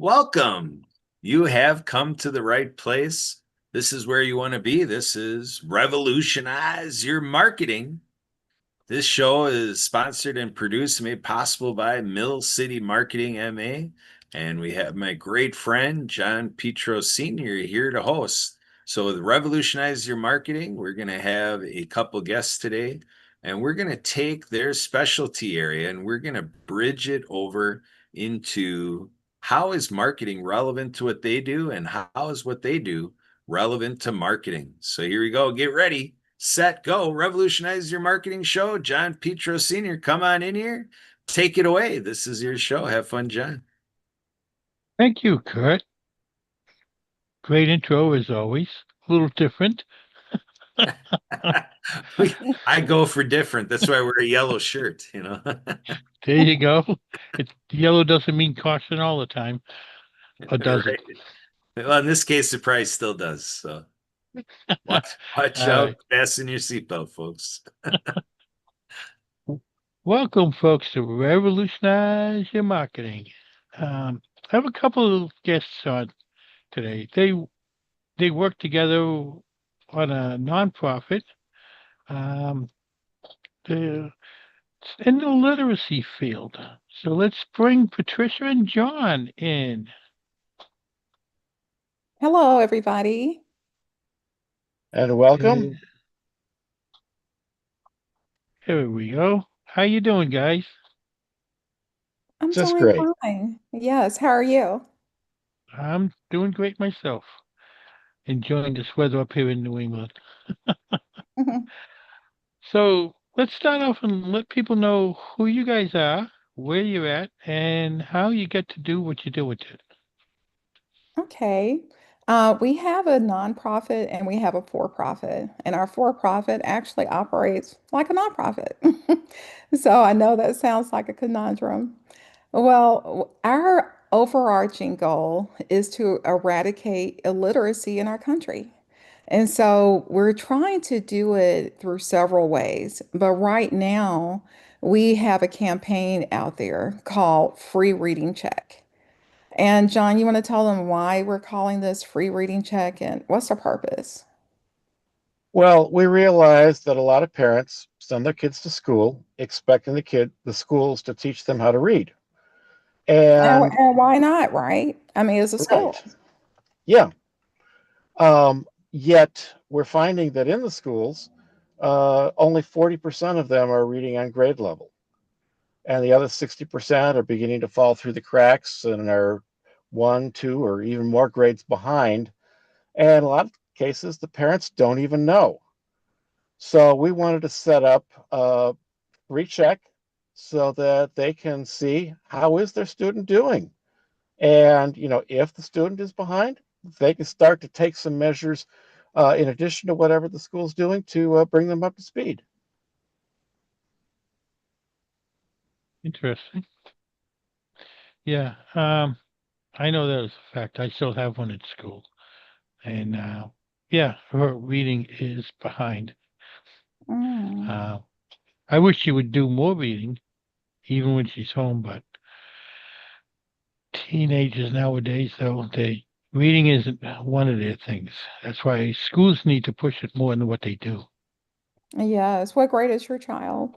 Welcome. You have come to the right place. This is where you want to be. This is Revolutionize Your Marketing. This show is sponsored and produced and made possible by Mill City Marketing MA. And we have my great friend, John Petros Sr. here to host. So with Revolutionize Your Marketing, we're going to have a couple guests today, and we're going to take their specialty area and we're going to bridge it over into how is marketing relevant to what they do and how is what they do relevant to marketing. So here we go. Get ready, set, go. Revolutionize Your Marketing show. John Petros Sr., come on in here. Take it away. This is your show. Have fun, John. Thank you, Kurt. Great intro as always. A little different. I go for different. That's why I wear a yellow shirt, There you go. Yellow doesn't mean caution all the time, or does Right. Well, in this case, it probably still does. So it? watch All out, right. fasten your seatbelt, folks. Welcome, folks, to Revolutionize Your Marketing. I have a couple of guests on today. They work together on a nonprofit. Um, they're in the literacy field. So let's bring Patricia and John in. Hello, everybody. And welcome. Here we go. How you doing, guys? I'm Just doing great. fine. Yes, how are you? I'm doing great myself. Enjoying this weather up here in New England. So let's start off and let people know who you guys are, where you're at, and how you get to do what you do with it. Okay. We have a nonprofit and we have a for-profit, and our for-profit actually operates like a nonprofit. So I know that sounds like a conundrum. Well, our overarching goal is to eradicate illiteracy in our country. And so we're trying to do it through several ways. But right now, we have a campaign out there called Free Reading Check. And John, you want to tell them why we're calling this Free Reading Check and what's the purpose? Well, we realize that a lot of parents send their kids to school expecting the schools to teach them how to read. And And why not, right? I mean, it's a school. right, yeah. Yet we're finding that in the schools, only 40% of them are reading on grade level, and the other 60% are beginning to fall through the cracks and are one, two, or even more grades behind. And a lot of cases, the parents don't even know. So we wanted to set up a recheck so that they can see how is their student doing. And, if the student is behind, they can start to take some measures in addition to whatever the school's doing to bring them up to speed. Interesting. Yeah. I know that is a fact. I still have one at school. And yeah, her reading is behind. Mm. I wish she would do more reading, even when she's home, but teenagers nowadays, though, reading isn't one of their things. That's why schools need to push it more than what they do. Yes. What grade is your child?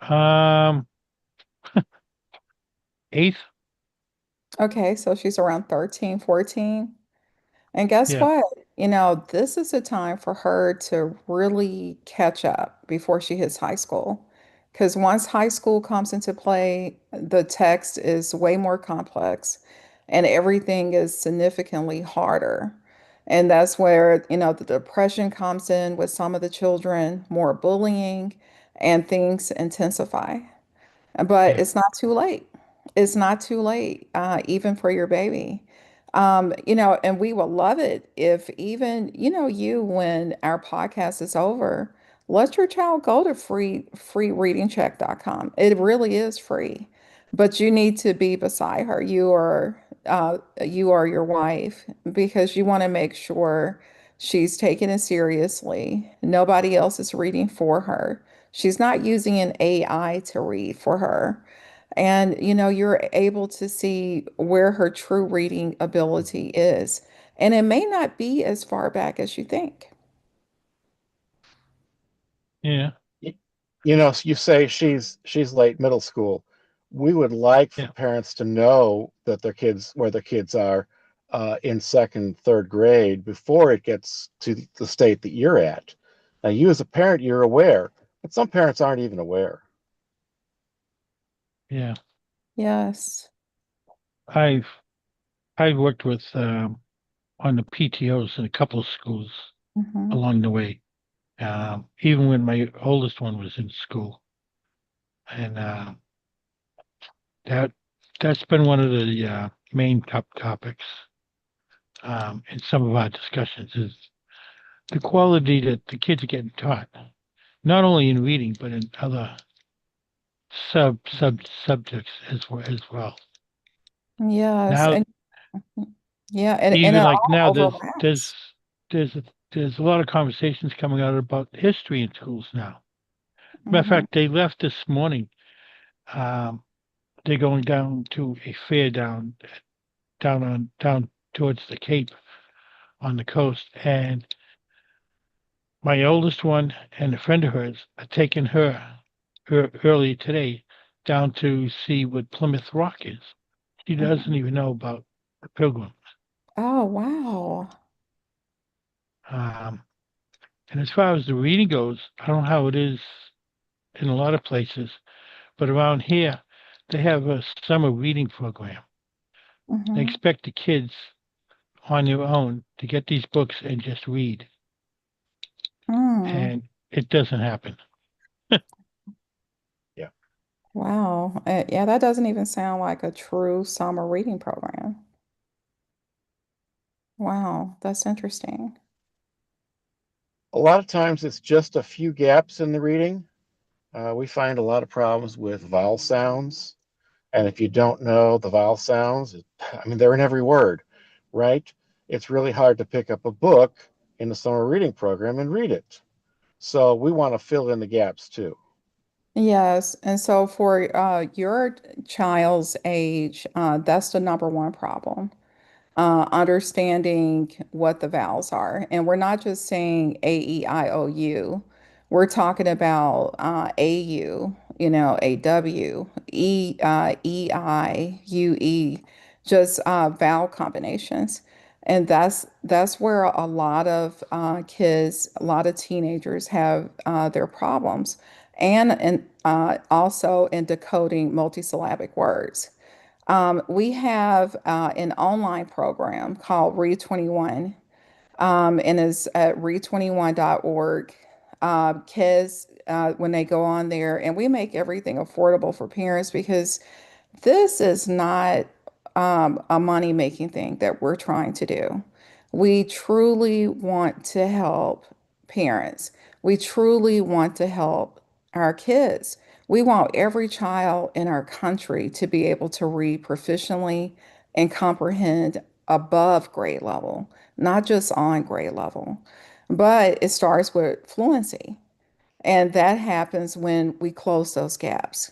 Um, Eighth, Okay, so she's around 13, 14. And guess yeah, what? This is a time for her to really catch up before she hits high school. Because once high school comes into play, the text is way more complex and everything is significantly harder. And that's where, the depression comes in with some of the children, more bullying, and things intensify. But yeah, it's not too late. It's not too late, even for your baby. And we will love it if even, when our podcast is over, let your child go to freereadingcheck.com. It really is free, but you need to be beside her. You are your wife because you want to make sure she's taking it seriously. Nobody else is reading for her. She's not using an AI to read for her. And you're able to see where her true reading ability is. And it may not be as far back as you think. Yeah. You say she's late middle school. We would like for Yeah. parents to know that where their kids are in second, third grade before it gets to the state that you're at. Now, you as a parent, you're aware, but some parents aren't even aware. Yeah. Yes. I've I've worked with on the PTOs in a couple of schools Hmm. along the way. Even when my oldest one was in school, and that that's been one of the main top topics in some of our discussions is the quality that the kids are getting taught, not only in reading but in other subjects as well. Yes. Now, And yeah, and it even like all now, overlaps. there's a, there's a lot of conversations coming out about history in schools now. Matter of Hmm. fact, they left this morning. Um, they're going down to a fair down towards the Cape on the coast, and my oldest one and a friend of hers are taking her early today down to see what Plymouth Rock is. She doesn't Hmm. even know about the Pilgrim. Oh, wow. Um, and as far as the reading goes, I don't know how it is in a lot of places, but around here, they have a summer reading program. They Hmm. expect the kids on their own to get these books and just read, Mm. and it doesn't happen. Yeah. Wow. Yeah, that doesn't even sound like a true summer reading program. Wow, that's interesting. A lot of times it's just a few gaps in the reading. We find a lot of problems with vowel sounds. And if you don't know the vowel sounds, I mean, they're in every word, right? It's really hard to pick up a book in the summer reading program and read it. So we want to fill in the gaps too. Yes, and so for your child's age, that's the number one problem. Understanding what the vowels are. And we're not just saying A, E, I, O, U. We're talking about AU, A, W, E, I, U, E, just vowel combinations. And that's where a lot of kids, a lot of teenagers have their problems, and also in decoding multisyllabic words. We have an online program called Read21, and it's at read21.org. Kids, when they go on there, and we make everything affordable for parents because this is not a money making thing that we're trying to do. We truly want to help parents. We truly want to help our kids. We want every child in our country to be able to read proficiently and comprehend above grade level, not just on grade level. But it starts with fluency. And that happens when we close those gaps.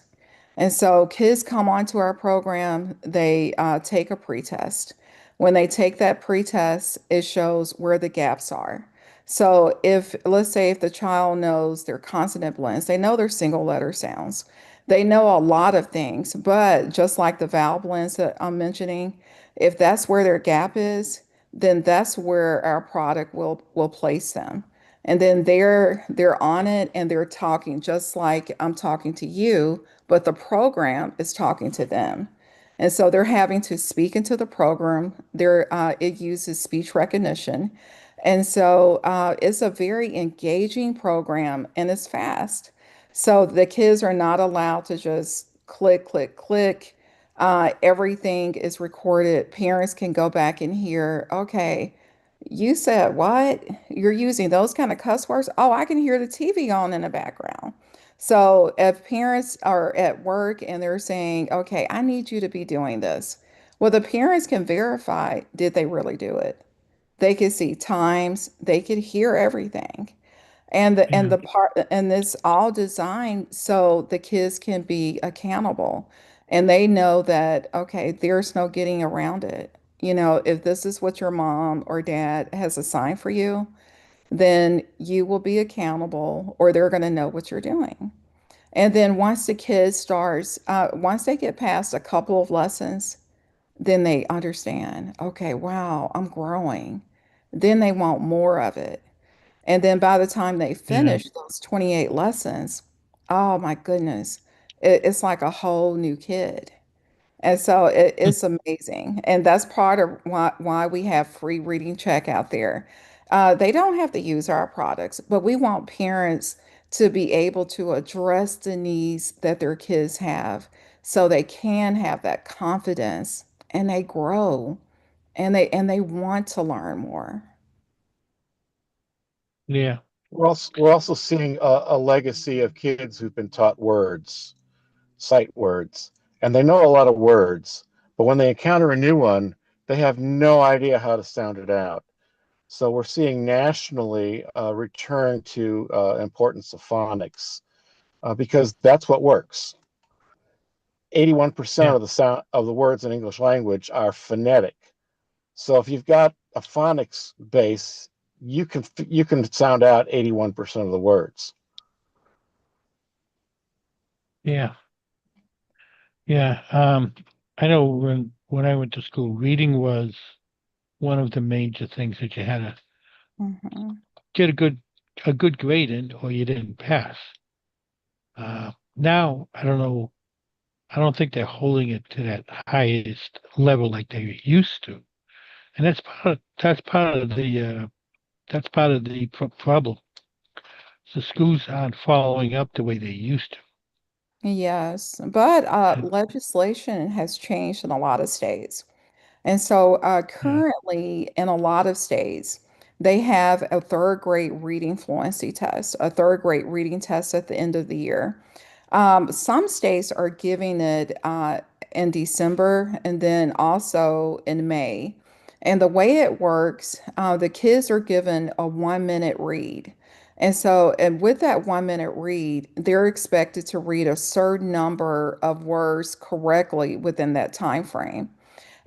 And so kids come onto our program, they take a pretest. When they take that pretest, it shows where the gaps are. So if, let's say, if the child knows their consonant blends, they know their single letter sounds, they know a lot of things, but just like the vowel blends that I'm mentioning, if that's where their gap is, then that's where our product will place them. And then they're on it and they're talking just like I'm talking to you, but the program is talking to them. And so they're having to speak into the program. It uses speech recognition. And so it's a very engaging program and it's fast. So the kids are not allowed to just click, click, click. Everything is recorded. Parents can go back and hear, okay, you said what? You're using those kind of cuss words? Oh, I can hear the TV on in the background. So if parents are at work and they're saying, okay, I need you to be doing this, well, the parents can verify, did they really do it? They could see times, they could hear everything. And Yeah. the part and it's all designed so the kids can be accountable. And they know that, okay, there's no getting around it. If this is what your mom or dad has assigned for you, then you will be accountable or they're going to know what you're doing. And then once the kid starts, once they get past a couple of lessons, then they understand, okay, wow, I'm growing. Then they want more of it. And then by the time they Yeah. finish those 28 lessons, oh my goodness, it's like a whole new kid. And so it's amazing. And that's part of why we have free reading check out there. They don't have to use our products, but we want parents to be able to address the needs that their kids have so they can have that confidence and they grow and they want to learn more. Yeah. We're also seeing a legacy of kids who've been taught words, sight words, and they know a lot of words, but when they encounter a new one, they have no idea how to sound it out. So we're seeing nationally return to importance of phonics because that's what works. 81% Yeah. of the sound of the words in English language are phonetic. So if you've got a phonics base, you can sound out 81% of the words. Yeah. Yeah. I know when I went to school, reading was one of the major things that you had to Mhm. get a good grade in, or you didn't pass. Now I don't know. I don't think they're holding it to that highest level like they used to, and that's part of the problem. The schools aren't following up the way they used to. Yes, but And, legislation has changed in a lot of states. And so yeah. currently, in a lot of states, they have a third grade reading fluency test, a third grade reading test at the end of the year. Some states are giving it in December and then also in May. And the way it works, the kids are given a 1 minute read. And with that 1 minute read, they're expected to read a certain number of words correctly within that time frame.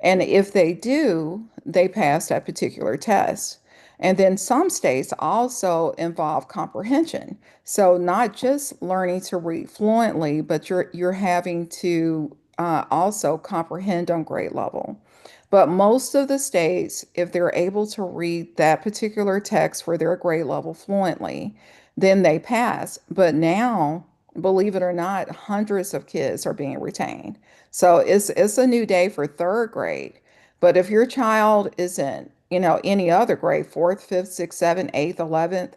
And if they do, they pass that particular test. And then some states also involve comprehension. So not just learning to read fluently, but you're having to also comprehend on grade level. But most of the states, if they're able to read that particular text for their grade level fluently, then they pass. But now, believe it or not, hundreds of kids are being retained. So it's a new day for third grade. But if your child is in, any other grade, fourth, fifth, sixth, seventh, eighth, 11th,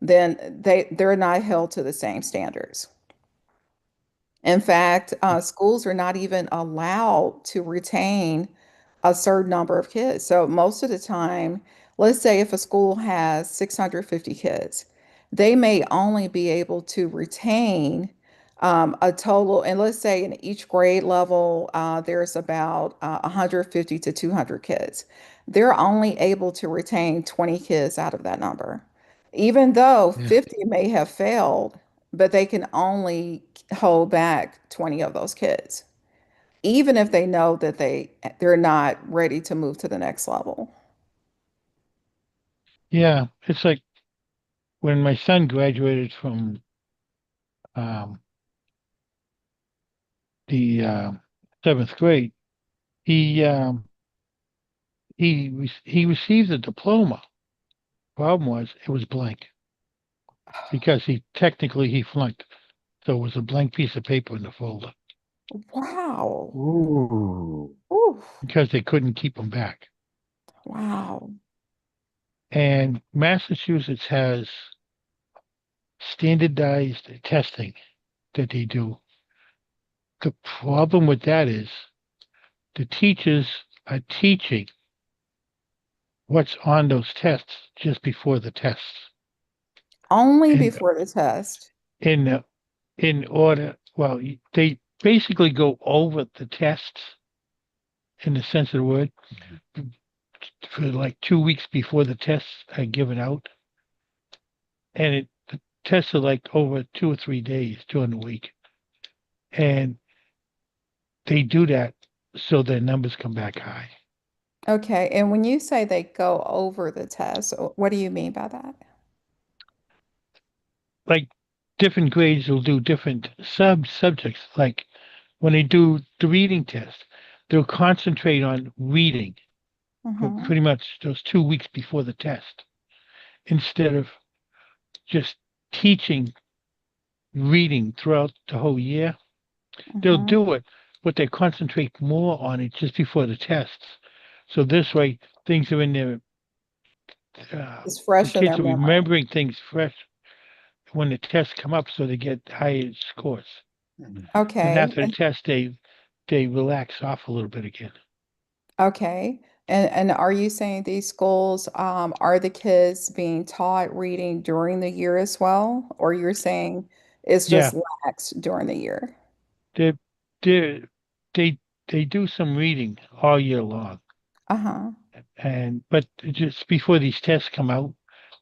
then they're not held to the same standards. In fact, schools are not even allowed to retain a certain number of kids. So most of the time, let's say if a school has 650 kids, they may only be able to retain a total, and let's say in each grade level, there's about 150 to 200 kids. They're only able to retain 20 kids out of that number, even though Yeah. 50 may have failed, but they can only hold back 20 of those kids, even if they know that they're not ready to move to the next level. Yeah. It's like when my son graduated from um, the seventh grade, he he received a diploma. Problem was it was blank because he flunked. So it was a blank piece of paper in the folder Wow. Ooh. Ooh, because they couldn't keep him back. wow. And Massachusetts has standardized testing that they do. The problem with that is the teachers are teaching what's on those tests just before the tests. Only And before the test. in in order, well, they basically go over the tests in the sense of the word for like 2 weeks before the tests are given out, and the tests are like over 2 or 3 days during the week, and they do that so their numbers come back high. Okay. And when you say they go over the test, what do you mean by that? Like different grades will do different subjects. Like when they do the reading test, they'll concentrate on reading for Mm-hmm. pretty much those 2 weeks before the test instead of just teaching reading throughout the whole year. They'll Mm-hmm. do it, but they concentrate more on it just before the tests. So this way, things are in their, It's the fresh in kids their are memory. remembering things fresh when the tests come up, so they get higher scores. And Okay. after the test, they relax off a little bit again. Okay. And are you saying these schools, are the kids being taught reading during the year as well? Or you're saying it's Yeah, just lax during the year? they they they they do some reading all year long, Uh-huh. and but just before these tests come out,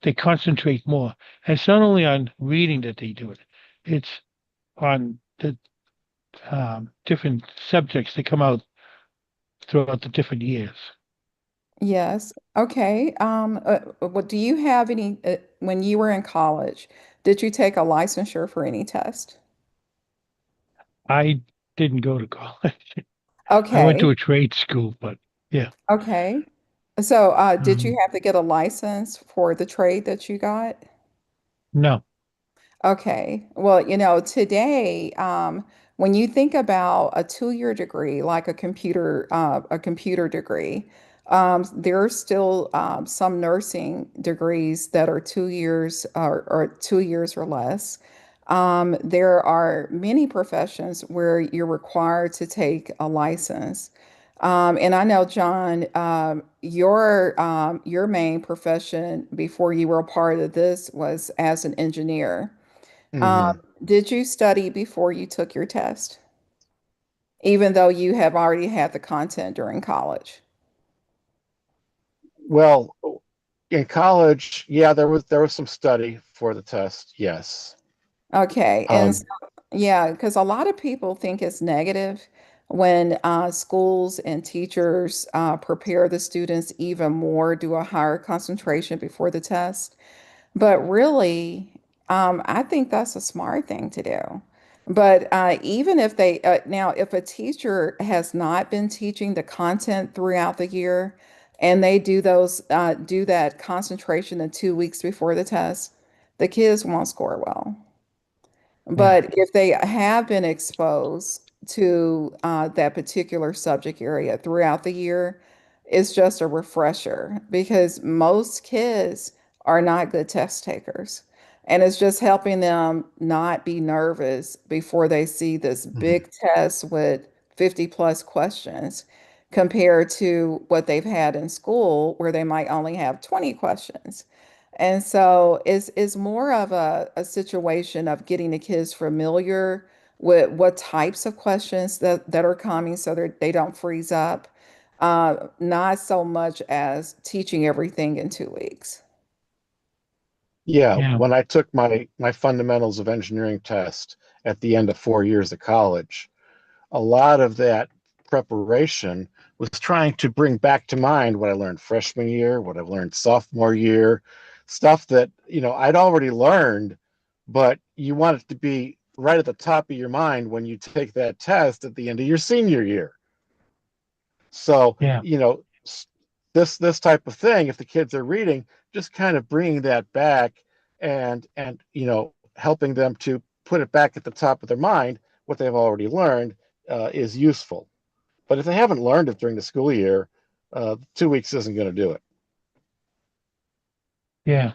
they concentrate more. And it's not only on reading that they do it; it's on the different subjects that come out throughout the different years. Yes. Okay. What do you have any, when you were in college, did you take a licensure for any test? I didn't go to college. I went to Okay. a trade school, but yeah, Okay. So, did you um, have to get a license for the trade that you got? no, Okay. Well, today, when you think about a 2-year degree, like a computer degree, there are still some nursing degrees that are 2 years or 2 years or less. There are many professions where you're required to take a license. And I know, John, your main profession before you were a part of this was as an engineer. Um, Mm-hmm. did you study before you took your test, even though you have already had the content during college? Well, in college, yeah, there was some study for the test. Yes. Okay, and Um, yeah, because a lot of people think it's negative when schools and teachers prepare the students even more, do a higher concentration before the test. But really, I think that's a smart thing to do. But even if now, if a teacher has not been teaching the content throughout the year and they do that concentration in 2 weeks before the test, the kids won't score well. yeah, But if they have been exposed to that particular subject area throughout the year, it's just a refresher because most kids are not good test takers. And it's just helping them not be nervous before they see this mhm. big test with 50 plus questions compared to what they've had in school where they might only have 20 questions. And so it's more of a situation of getting the kids familiar with what types of questions that are coming so they don't freeze up. Not so much as teaching everything in 2 weeks. Yeah, yeah, when I took my fundamentals of engineering test at the end of 4 years of college, a lot of that preparation was trying to bring back to mind what I learned freshman year, what I've learned sophomore year, stuff that, I'd already learned, but you want it to be right at the top of your mind when you take that test at the end of your senior year. So, yeah, this type of thing, if the kids are reading, just kind of bringing that back and helping them to put it back at the top of their mind, what they've already learned, is useful. But if they haven't learned it during the school year, 2 weeks isn't going to do it. yeah,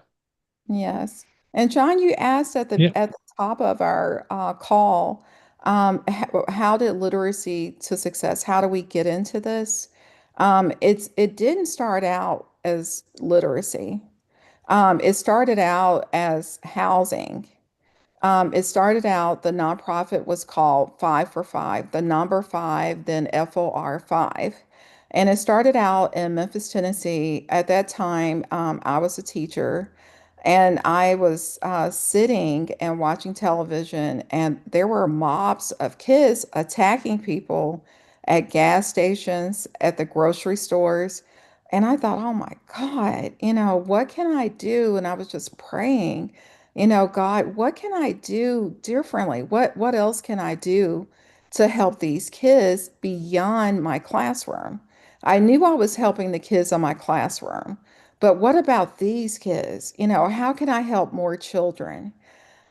Yes. And John, you asked yeah, at the top of our call, how did literacy to success? How do we get into this? It didn't start out as literacy. It started out as housing. It started out, the nonprofit was called Five for Five, the number five, then FOR five. And it started out in Memphis, Tennessee. At that time, I was a teacher and I was sitting and watching television, and there were mobs of kids attacking people at gas stations, at the grocery stores. And I thought, oh my God, what can I do? And I was just praying, God, what can I do differently? What else can I do to help these kids beyond my classroom? I knew I was helping the kids in my classroom, but what about these kids? How can I help more children?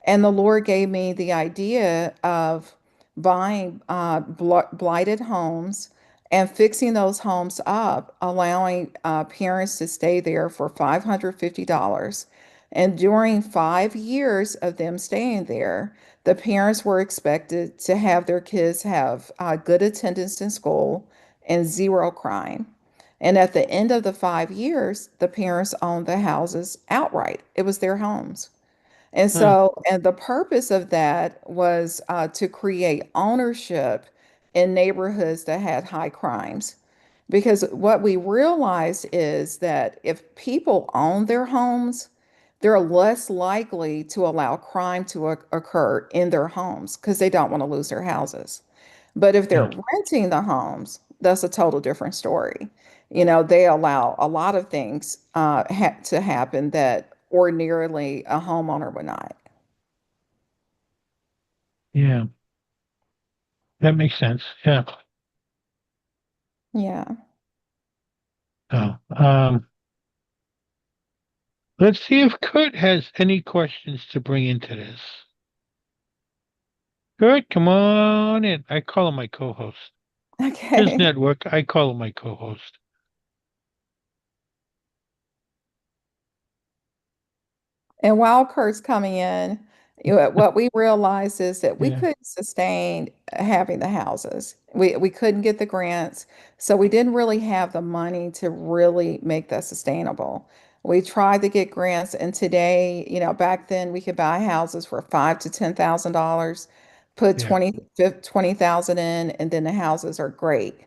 And the Lord gave me the idea of buying blighted homes and fixing those homes up, allowing parents to stay there for $550. And during 5 years of them staying there, the parents were expected to have their kids have good attendance in school and zero crime. And at the end of the 5 years, the parents owned the houses outright. It was their homes. And Huh. so, and the purpose of that was to create ownership in neighborhoods that had high crimes. Because what we realized is that if people own their homes, they're less likely to allow crime to occur in their homes because they don't want to lose their houses. But if they're Yeah. renting the homes, that's a total different story. They allow a lot of things to happen that ordinarily a homeowner would not. Yeah. That makes sense. Yeah. Yeah. So, let's see if Kurt has any questions to bring into this. Kurt, come on in. I call him my co-host. His Okay. network, I call him my co-host. And while Kurt's coming in, what we realized is that we Yeah. couldn't sustain having the houses. We couldn't get the grants, so we didn't really have the money to really make that sustainable. We tried to get grants, and today, back then we could buy houses for $5,000 to $10,000, put Yeah. 20,000 in, and then the houses are great.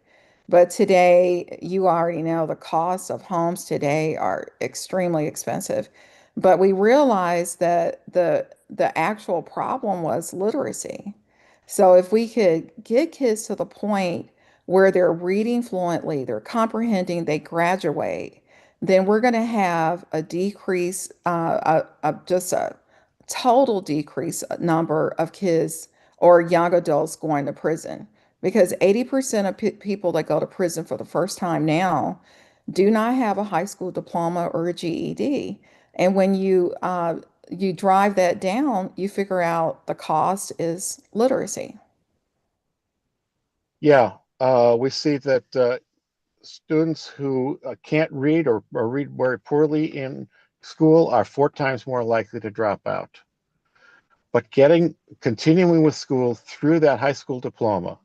But today, you already know the costs of homes today are extremely expensive. But we realized that the actual problem was literacy. So if we could get kids to the point where they're reading fluently, they're comprehending, they graduate, then we're going to have a decrease, just a total decrease number of kids or young adults going to prison. Because 80% of people that go to prison for the first time now do not have a high school diploma or a GED. And when you drive that down, you figure out the cost is literacy. Yeah, we see that students who can't read or read very poorly in school are 4 times more likely to drop out. But continuing with school through that high school diploma,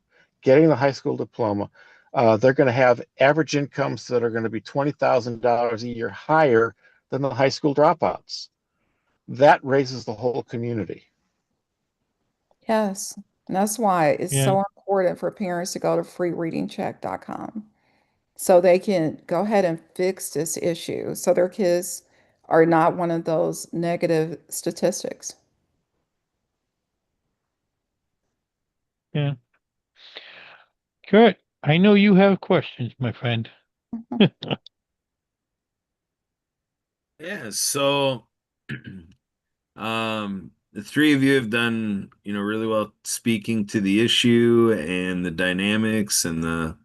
getting the high school diploma, they're going to have average incomes that are going to be $20,000 a year higher than the high school dropouts. That raises the whole community. Yes. And that's why it's Yeah. so important for parents to go to freereadingcheck.com so they can go ahead and fix this issue so their kids are not one of those negative statistics. Yeah. Kurt, I know you have questions, my friend. Yeah, so the three of you have done, really well speaking to the issue and the dynamics and the,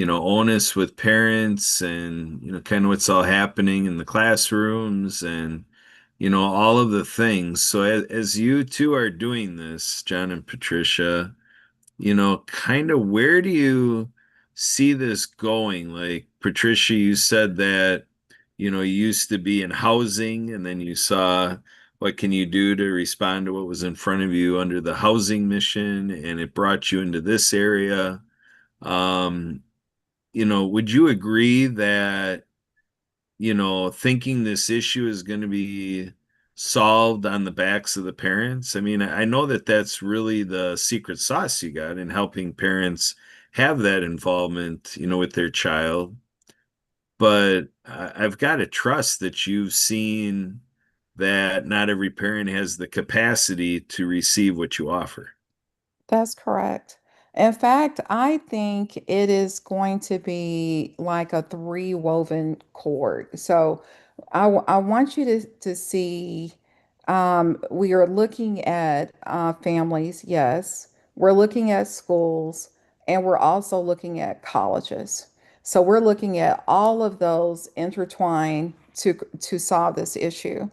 onus with parents and, kind of what's all happening in the classrooms and, all of the things. So as you two are doing this, John and Patricia, kind of where do you see this going? Like Patricia, you said that, you used to be in housing and then you saw what can you do to respond to what was in front of you under the housing mission and it brought you into this area. Um, would you agree that thinking this issue is going to be solved on the backs of the parents? I mean, I know that that's really the secret sauce you got in helping parents have that involvement, with their child. But I've got to trust that you've seen that not every parent has the capacity to receive what you offer. That's correct. In fact, I think it is going to be like a three woven cord. So I want you to see, we are looking at families, yes. We're looking at schools, and we're also looking at colleges. So we're looking at all of those intertwined to solve this issue.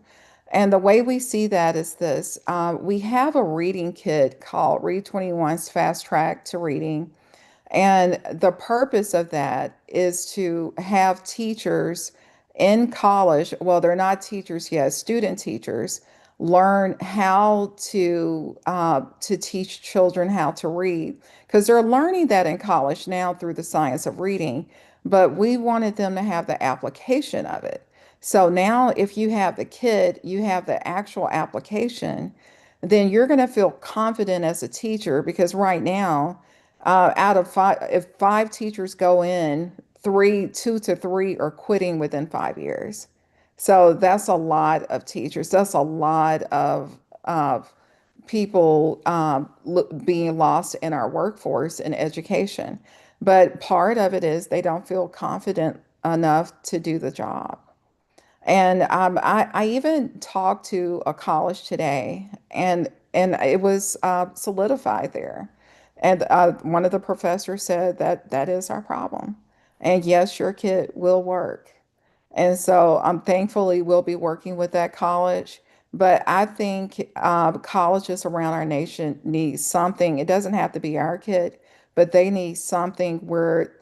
And the way we see that is this: we have a reading kit called Read21's Fast Track to Reading. And the purpose of that is to have teachers in college, well, they're not teachers yet, student teachers, learn how to teach children how to read, because they're learning that in college now through the science of reading, but we wanted them to have the application of it. So now if you have the kid, you have the actual application, then you're going to feel confident as a teacher, because right now, out of five, if five teachers go in, three, two to three are quitting within 5 years. So that's a lot of teachers. That's a lot of people being lost in our workforce and education. But part of it is they don't feel confident enough to do the job. And I even talked to a college today, and it was solidified there. And one of the professors said that that is our problem. And yes, your kid will work. And so thankfully we'll be working with that college. But I think colleges around our nation need something. It doesn't have to be our kid, but they need something where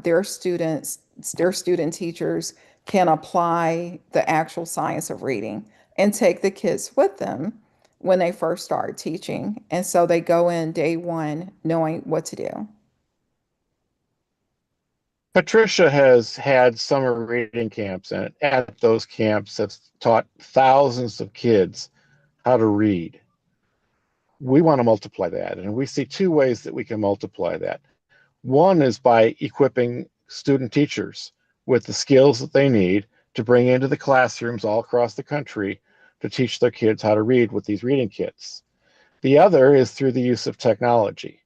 their student teachers can apply the actual science of reading and take the kids with them when they first start teaching. And so they go in day one knowing what to do. Patricia has had summer reading camps, and at those camps have taught thousands of kids how to read. We want to multiply that, and we see two ways that we can multiply that. One is by equipping student teachers with the skills that they need to bring into the classrooms all across the country to teach their kids how to read with these reading kits. The other is through the use of technology.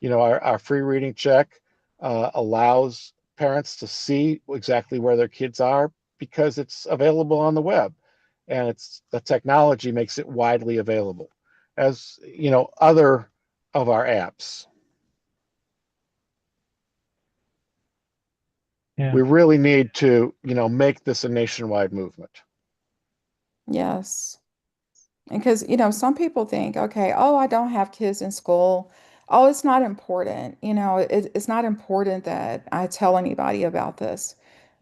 Our free reading check allows parents to see exactly where their kids are because it's available on the web, and it's the technology makes it widely available, as other of our apps. Yeah. We really need to make this a nationwide movement. Yes. Because, some people think, okay, oh, I don't have kids in school. Oh, it's not important. It's not important that I tell anybody about this.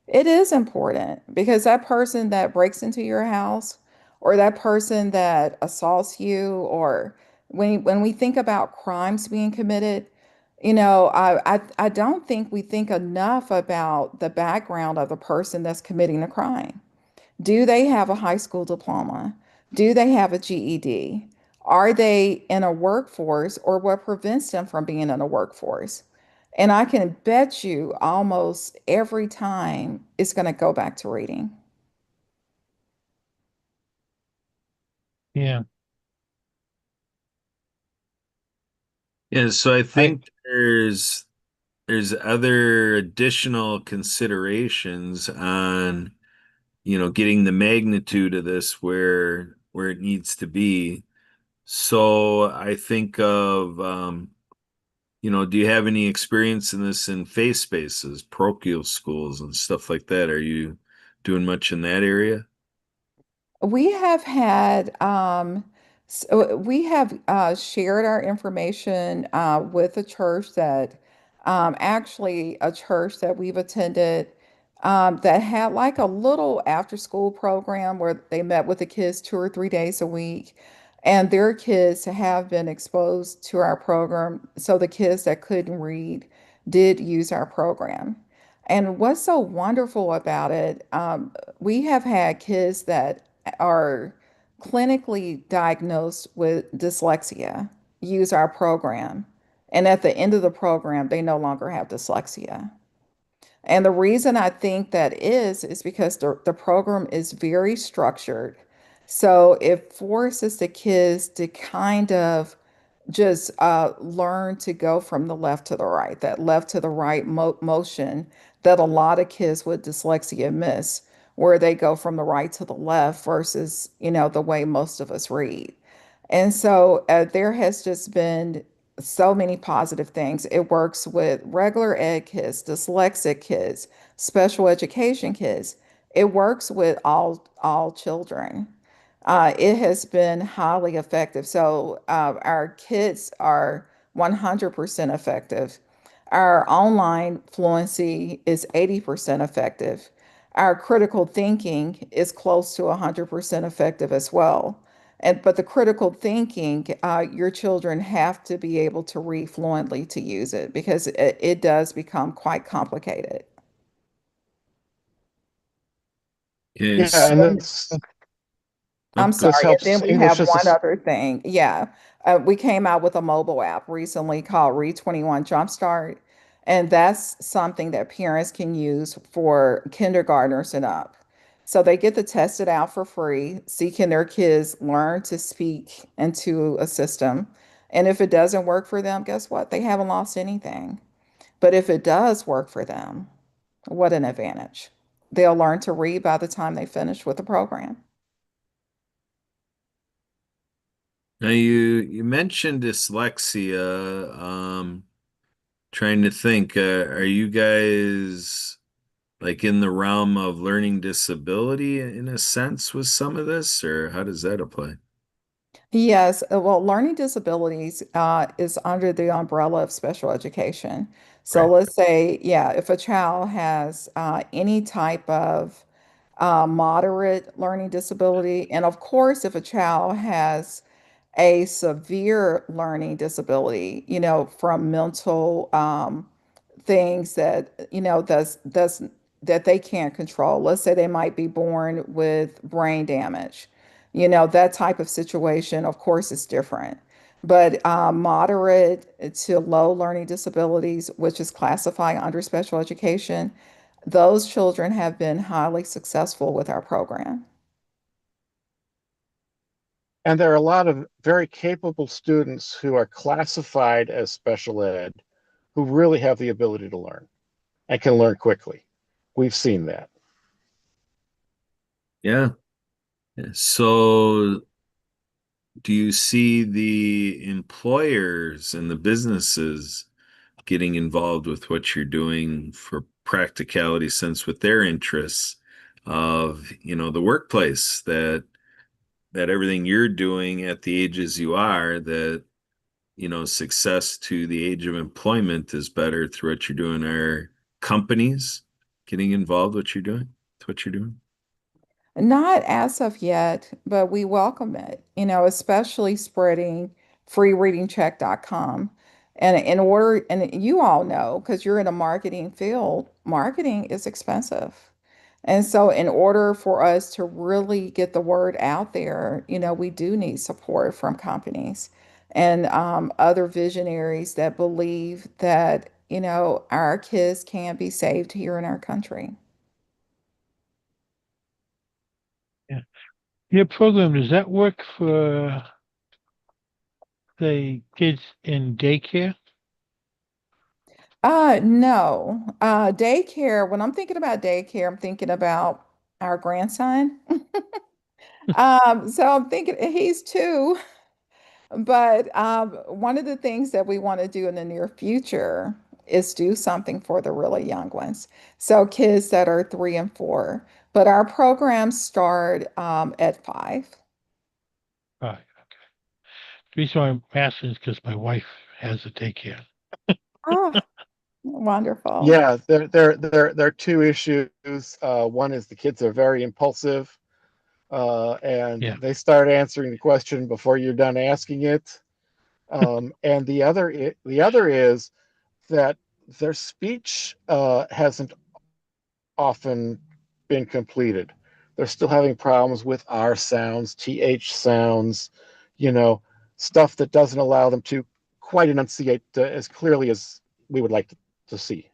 It is important, because that person that breaks into your house, or that person that assaults you, or when we think about crimes being committed, I don't think we think enough about the background of the person that's committing the crime. Do they have a high school diploma? Do they have a GED? Are they in a workforce, or what prevents them from being in a workforce? And I can bet you almost every time it's going to go back to reading. Yeah. Yeah, so I I think there's other additional considerations on, getting the magnitude of this where it needs to be. So I think of do you have any experience in this in face spaces, parochial schools and stuff like that? Are you doing much in that area? We have had, we have shared our information with a church that, actually, a church that we've attended, that had like a little after school program where they met with the kids 2 or 3 days a week. And their kids have been exposed to our program. So the kids that couldn't read did use our program. And what's so wonderful about it, we have had kids that are clinically diagnosed with dyslexia use our program. And at the end of the program, they no longer have dyslexia. And the reason I think that is because the program is very structured. So it forces the kids to kind of just learn to go from the left to the right, that left to the right motion that a lot of kids with dyslexia miss, where they go from the right to the left versus, the way most of us read. And so there has just been so many positive things. It works with regular ed kids, dyslexic kids, special education kids. It works with all children. It has been highly effective. So our kids are 100% effective. Our online fluency is 80% effective. Our critical thinking is close to 100% effective as well. But the critical thinking, your children have to be able to read fluently to use it because it does become quite complicated. Yeah, Is and And this I'm go this sorry. And helps then we English have as a one other thing. Yeah. We came out with a mobile app recently called Read21 Jumpstart. And that's something that parents can use for kindergartners and up. So they get to test it out for free, see can their kids learn to speak into a system. And if it doesn't work for them, guess what? They haven't lost anything. But if it does work for them, what an advantage. They'll learn to read by the time they finish with the program. now you mentioned dyslexia. Trying to think, are you guys like in the realm of learning disability in a sense with some of this, or how does that apply? Yes, well, learning disabilities is under the umbrella of special education. So Right. let's say, yeah, if a child has any type of moderate learning disability, and of course, if a child has a severe learning disability, from mental things that that they can't control. Let's say they might be born with brain damage. That type of situation, of course, is different. But moderate to low learning disabilities, which is classified under special education, those children have been highly successful with our program. And there are a lot of very capable students who are classified as special ed who really have the ability to learn and can learn quickly. We've seen that. Yeah. So do you see the employers and the businesses getting involved with what you're doing for practicality sense with their interests of, the workplace that everything you're doing at the ages you are, that, success to the age of employment is better through what you're doing? Are companies getting involved with what you're doing? Not as of yet, but we welcome it, especially spreading freereadingcheck.com. And you all know, because you're in a marketing field, marketing is expensive. And so, in order for us to really get the word out there, we do need support from companies and other visionaries that believe that, our kids can be saved here in our country. Yeah. Your program, does that work for the kids in daycare? No. Daycare, when I'm thinking about daycare, I'm thinking about our grandson. So I'm thinking he's two, but one of the things that we want to do in the near future is do something for the really young ones. So kids that are 3 and 4. But our programs start at 5. Right. The reason why I'm asking is because my wife has a daycare. Oh, wonderful. Yeah, there are two issues. One is the kids are very impulsive, and Yeah. they start answering the question before you're done asking it. And the other is that their speech hasn't often been completed. They're still having problems with R sounds, TH sounds, you know, stuff that doesn't allow them to quite enunciate as clearly as we would like to see.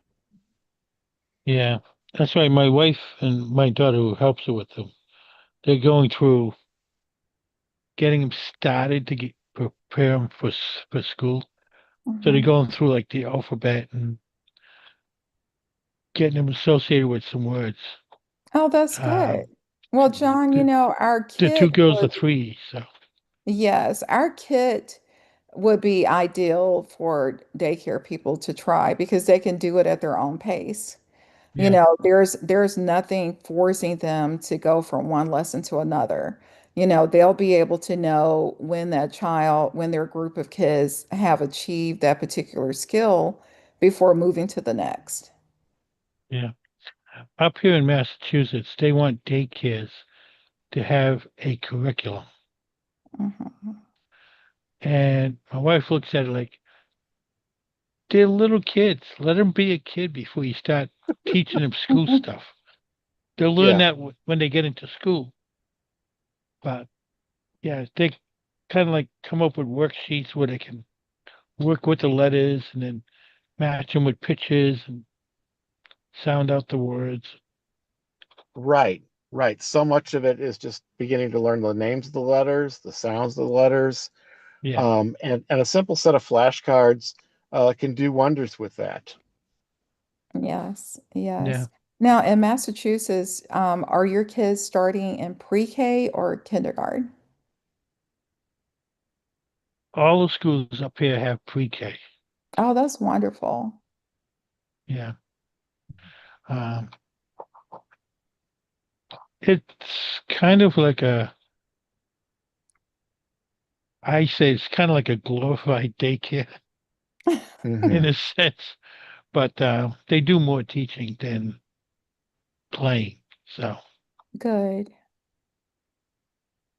Yeah. That's why my wife and my daughter, who helps her with them, they're going through getting them started to prepare them for school. So they're Mhm. going through like the alphabet and getting them associated with some words. Oh, that's good. Um, Well, John, the, our the two kit girls are would, 3, so yes, our kit would be ideal for daycare people to try because they can do it at their own pace. yeah, There's nothing forcing them to go from one lesson to another. They'll be able to know when their group of kids have achieved that particular skill before moving to the next. yeah. Up here in Massachusetts, they want daycares to have a curriculum. Mhm. And my wife looks at it like, they're little kids. Let them be a kid before you start teaching them school stuff. They'll learn Yeah, that when they get into school. But yeah, they kind of like come up with worksheets where they can work with the letters and then match them with pictures and sound out the words. right, right. So much of it is just beginning to learn the names of the letters, the sounds of the letters, Yeah, and a simple set of flashcards can do wonders with that. Yes, yeah. yes. Now, in Massachusetts, are your kids starting in pre-K or kindergarten? All the schools up here have pre-K. Oh, that's wonderful. Yeah. Um, it's kind of like I say it's kind of like a glorified daycare in Hmm. a sense, but they do more teaching than playing. So Good,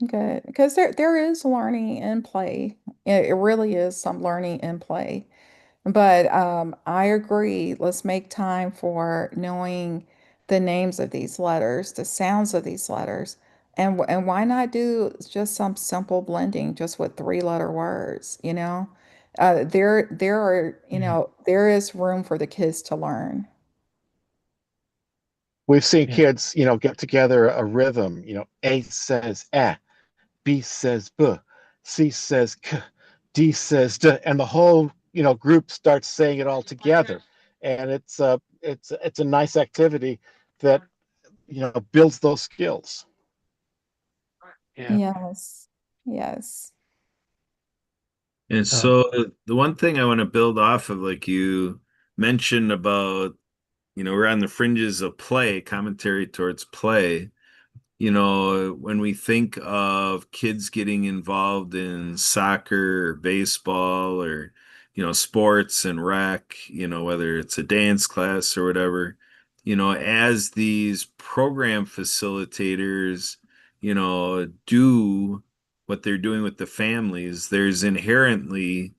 good. Because there is learning in play. It really is some learning in play. But I agree. Let's make time for knowing the names of these letters, the sounds of these letters, and why not do just some simple blending, just with three-letter words? There are yeah, there is room for the kids to learn. We've seen yeah, kids, get together a rhythm. A says "eh," B says "b," C says "k," D says "d," and the whole, group starts saying it all together. And it's a nice activity that, builds those skills. yeah. Yes, yes. And So so the one thing I want to build off of, like you mentioned about, we're on the fringes of play, commentary towards play. When we think of kids getting involved in soccer or baseball or, sports and rec, whether it's a dance class or whatever, as these program facilitators, do what they're doing with the families, there's inherently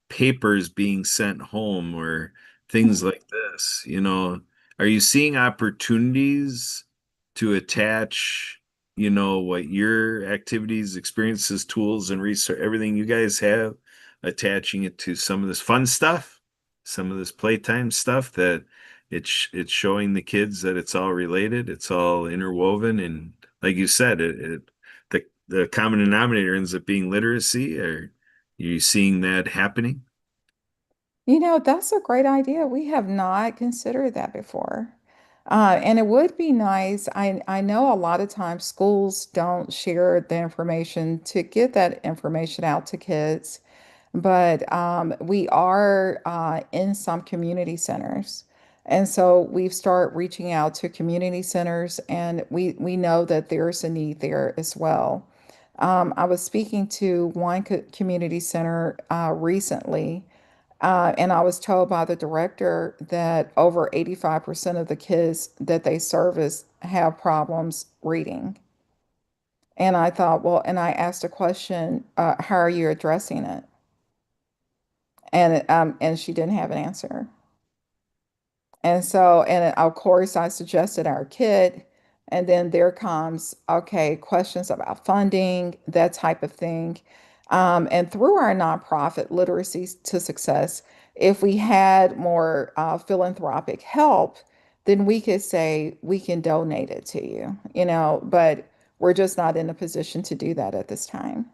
papers being sent home or things like this, are you seeing opportunities to attach, what your activities, experiences, tools, and research, everything you guys have, attaching it to some of this fun stuff, some of this playtime stuff that it's showing the kids that it's all related, it's all interwoven, and like you said, the common denominator ends up being literacy, or you seeing that happening? That's a great idea. We have not considered that before. And it would be nice. I know a lot of times schools don't share the information to get that information out to kids, but we are in some community centers. And so we've started reaching out to community centers, and we know that there's a need there as well. I was speaking to one community center recently, and I was told by the director that over 85% of the kids that they service have problems reading. And I thought, well, and I asked a question, how are you addressing it? And she didn't have an answer. And so, and of course, I suggested our kit. And then there comes, okay, questions about funding, that type of thing. And through our nonprofit, Literacy to Success, if we had more philanthropic help, then we could say we can donate it to you, but we're just not in a position to do that at this time.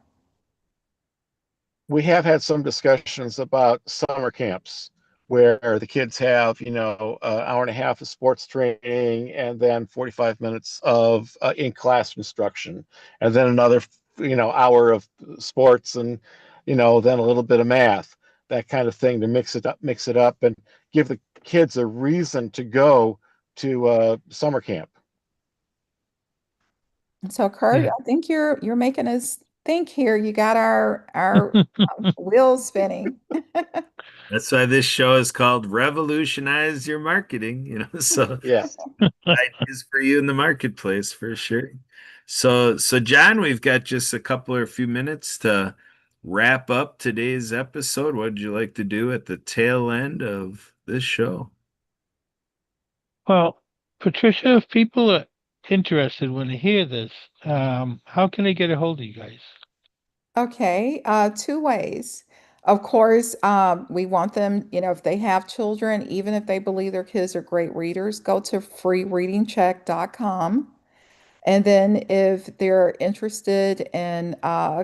we have had some discussions about summer camps where the kids have, an hour and a half of sports training and then 45 minutes of in-class instruction, and then another, hour of sports and, then a little bit of math, that kind of thing, to mix it up and give the kids a reason to go to summer camp. So Kurt, Yeah. I think you're making us think here. You got our wheels spinning. That's why this show is called Revolutionize Your Marketing, so Yeah. ideas for you in the marketplace for sure. So John, we've got just a couple or a few minutes to wrap up today's episode. What would you like to do at the tail end of this show? Well, Patricia, if people are interested when they hear this, how can they get a hold of you guys? Okay, two ways. Of course, we want them, if they have children, even if they believe their kids are great readers, go to freereadingcheck.com. And then if they're interested in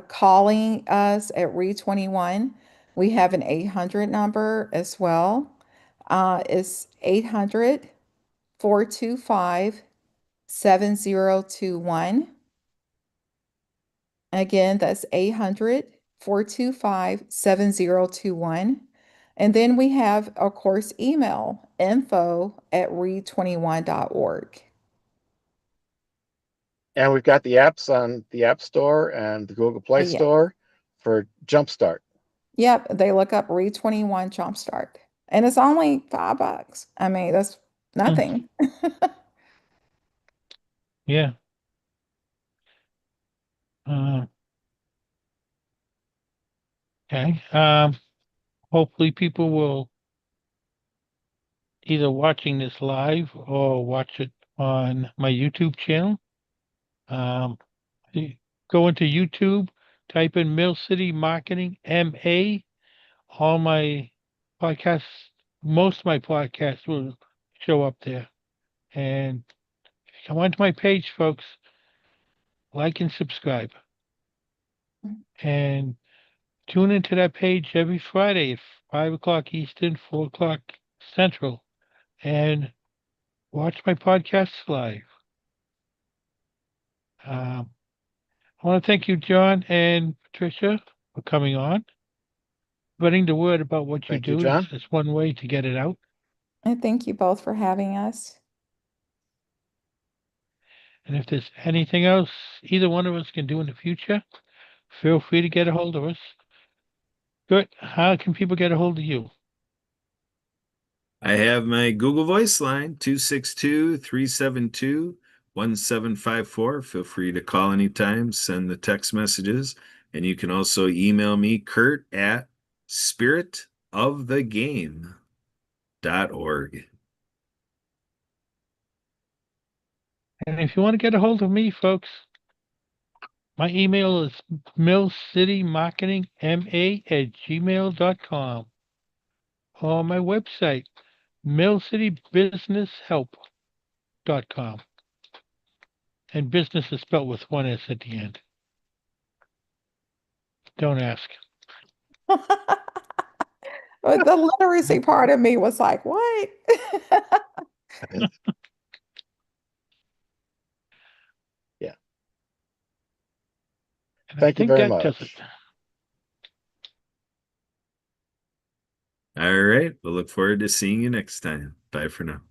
calling us at Read21, we have an 800 number as well. It's 800-425-7021. Again, that's 800-425-7021. And then we have, of course, email info@read21.org. And we've got the apps on the App Store and the Google Play Yeah. Store for Jumpstart. Yep, they look up Read21 Jumpstart. And it's only $5. I mean, that's nothing. Yeah. Uh, okay. Hopefully people will either watching this live or watch it on my YouTube channel. You go into YouTube, type in Mill City Marketing MA. All my podcasts, most of my podcasts will show up there. And if you come onto my page, folks, like and subscribe. And tune into that page every Friday at 5 o'clock Eastern, 4 o'clock Central, and watch my podcasts live. Um, I want to thank you, John and Patricia, for coming on, spreading the word about what you Thank you, do. John. It's one way to get it out. And thank you both for having us. And if there's anything else either one of us can do in the future, feel free to get a hold of us. Good. How can people get a hold of you? I have my Google Voice line, 262-372-1754. Feel free to call anytime, send the text messages, and you can also email me, Kurt, at spiritofthegame.org. And if you want to get a hold of me, folks, my email is millcitymarketingma@gmail.com, or my website, millcitybusinesshelp.com. And business is spelled with one S at the end. Don't ask. But the literacy part of me was like, what? Yeah. And I Thank you think very that does it. much. All right. We'll look forward to seeing you next time. Bye for now.